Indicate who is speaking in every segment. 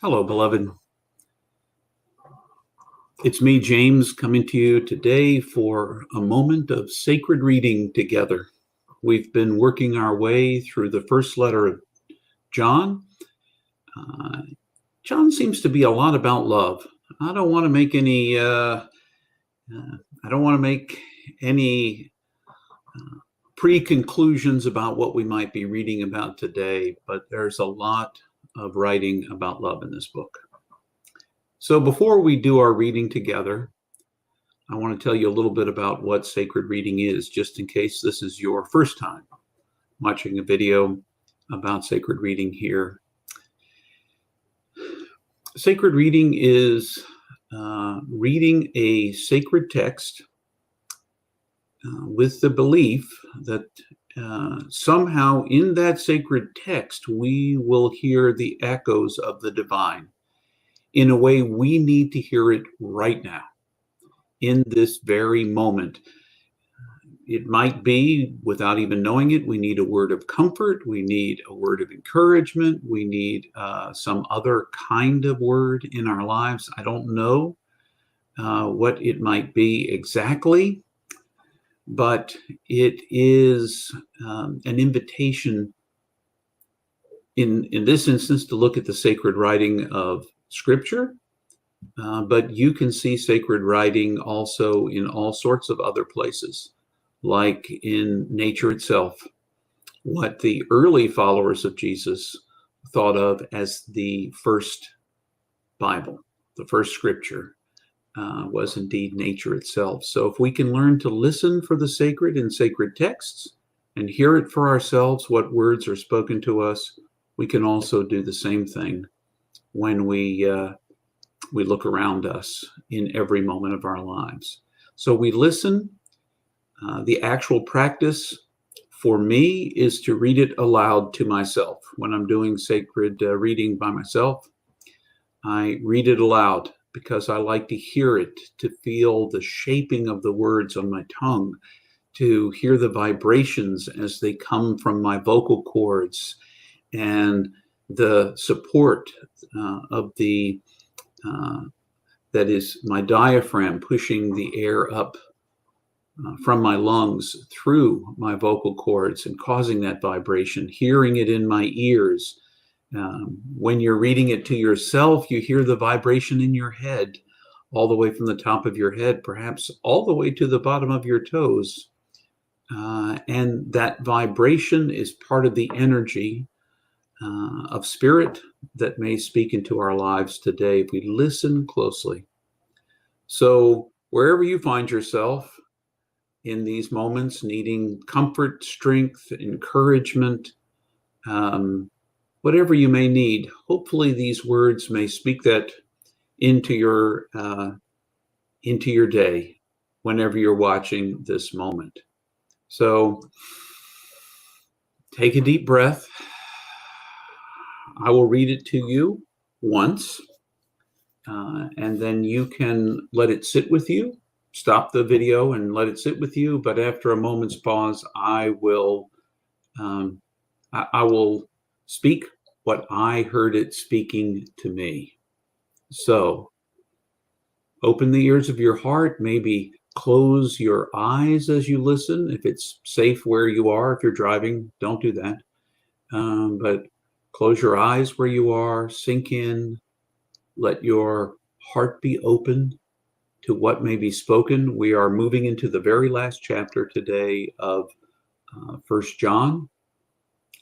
Speaker 1: Hello, beloved. It's me, James, coming to you today for a moment of sacred reading together. We've been working our way through the first letter of John. John seems to be a lot about love. I don't want to make any pre-conclusions about what we might be reading about today, but there's a lot of writing about love in this book. So before we do our reading together, I want to tell you a little bit about what sacred reading is, just in case this is your first time watching a video about sacred reading here. Sacred reading is reading a sacred text with the belief that somehow in that sacred text we will hear the echoes of the divine in a way we need to hear it right now, in this very moment. It might be, without even knowing it, we need a word of comfort, we need a word of encouragement, we need some other kind of word in our lives. I don't know what it might be exactly, but it is an invitation in this instance to look at the sacred writing of Scripture. But you can see sacred writing also in all sorts of other places, like in nature itself, what the early followers of Jesus thought of as the first Bible, the first Scripture, was indeed nature itself. So if we can learn to listen for the sacred in sacred texts and hear it for ourselves, what words are spoken to us, we can also do the same thing when we look around us in every moment of our lives. So we listen. The actual practice for me is to read it aloud to myself. When I'm doing sacred reading by myself, I read it aloud because I like to hear it, to feel the shaping of the words on my tongue, to hear the vibrations as they come from my vocal cords, and the support of the that is my diaphragm pushing the air up from my lungs through my vocal cords and causing that vibration, hearing it in my ears. When you're reading it to yourself, you hear the vibration in your head, all the way from the top of your head, perhaps all the way to the bottom of your toes. And that vibration is part of the energy of spirit that may speak into our lives today if we listen closely. So wherever you find yourself in these moments, needing comfort, strength, encouragement, whatever you may need, hopefully these words may speak that into your day whenever you're watching this moment. So take a deep breath. I will read it to you once, and then you can let it sit with you. Stop the video and let it sit with you. But after a moment's pause, I will speak what I heard it speaking to me. So open the ears of your heart. Maybe close your eyes as you listen. If it's safe where you are, if you're driving, don't do that. But close your eyes where you are, sink in, let your heart be open to what may be spoken. We are moving into the very last chapter today of 1 John,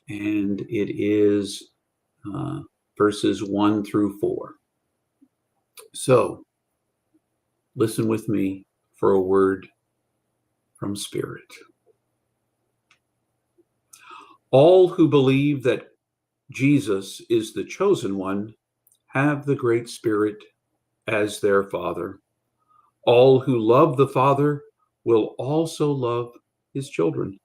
Speaker 1: and it is verses 1 through 4. So listen with me for a word from Spirit. All who believe that Jesus is the chosen one have the great Spirit as their Father. All who love the Father will also love his children.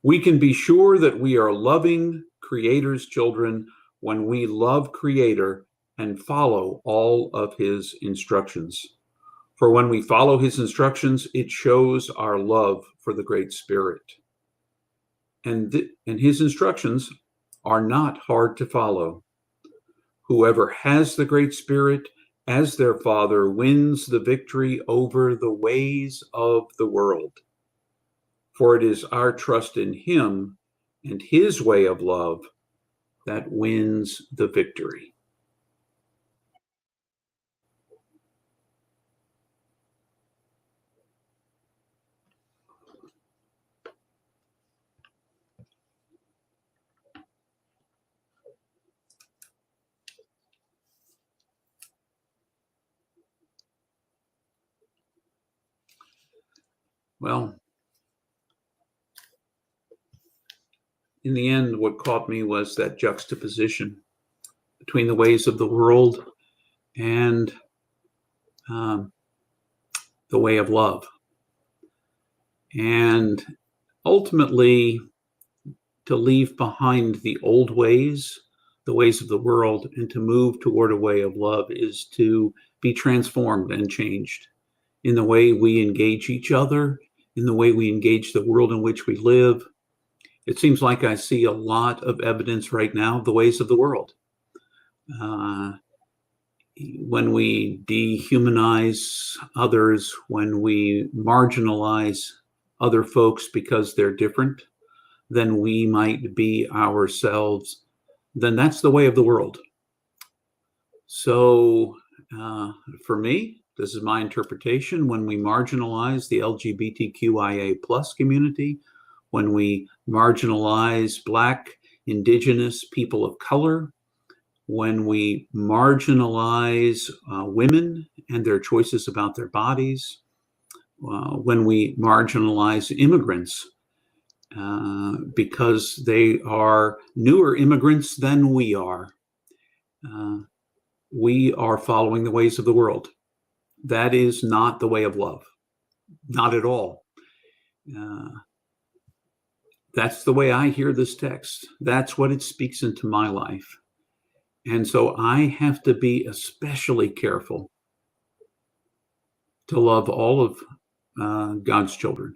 Speaker 1: We can be sure that we are loving Creator's children when we love Creator and follow all of his instructions. For when we follow his instructions, it shows our love for the Great Spirit. And his instructions are not hard to follow. Whoever has the Great Spirit as their Father wins the victory over the ways of the world. For it is our trust in him and his way of love that wins the victory. Well, in the end, what caught me was that juxtaposition between the ways of the world and the way of love. And ultimately, to leave behind the old ways, the ways of the world, and to move toward a way of love is to be transformed and changed in the way we engage each other, in the way we engage the world in which we live. It seems like I see a lot of evidence right now of the ways of the world. When we dehumanize others, when we marginalize other folks because they're different than we might be ourselves, then that's the way of the world. So for me, this is my interpretation. When we marginalize the LGBTQIA plus community, when we marginalize Black, Indigenous, people of color, when we marginalize women and their choices about their bodies, when we marginalize immigrants because they are newer immigrants than we are following the ways of the world. That is not the way of love, not at all. That's the way I hear this text. That's what it speaks into my life. And so I have to be especially careful to love all of God's children,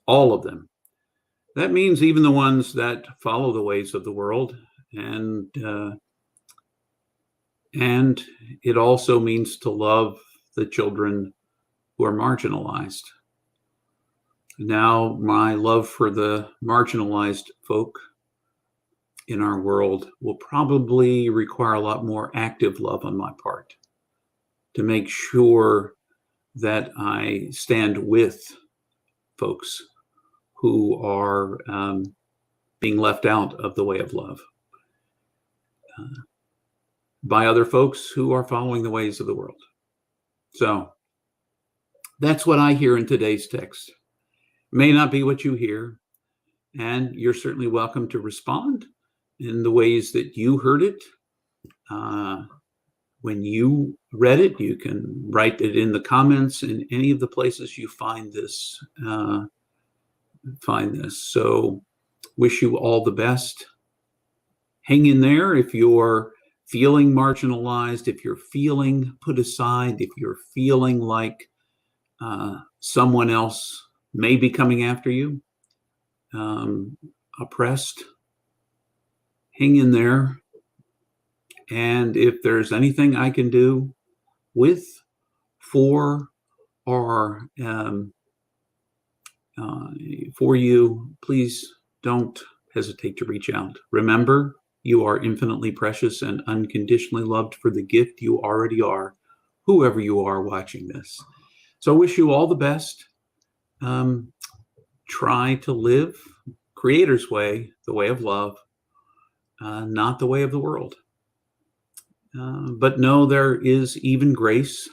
Speaker 1: all of them. That means even the ones that follow the ways of the world. And it also means to love the children who are marginalized. Now, my love for the marginalized folk in our world will probably require a lot more active love on my part to make sure that I stand with folks who are being left out of the way of love by other folks who are following the ways of the world. So that's what I hear in today's text. May not be what you hear, and you're certainly welcome to respond in the ways that you heard it. When you read it, you can write it in the comments in any of the places you find this. So wish you all the best. Hang in there if you're feeling marginalized, if you're feeling put aside, if you're feeling like someone else may be coming after you, oppressed. Hang in there. And if there's anything I can do with, for, or for you, please don't hesitate to reach out. Remember, you are infinitely precious and unconditionally loved for the gift you already are, whoever you are watching this. So I wish you all the best. Try to live Creator's way, the way of love, not the way of the world. But know there is even grace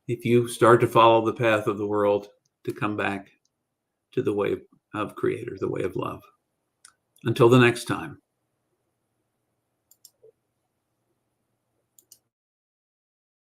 Speaker 1: if you start to follow the path of the world to come back to the way of Creator, the way of love. Until the next time.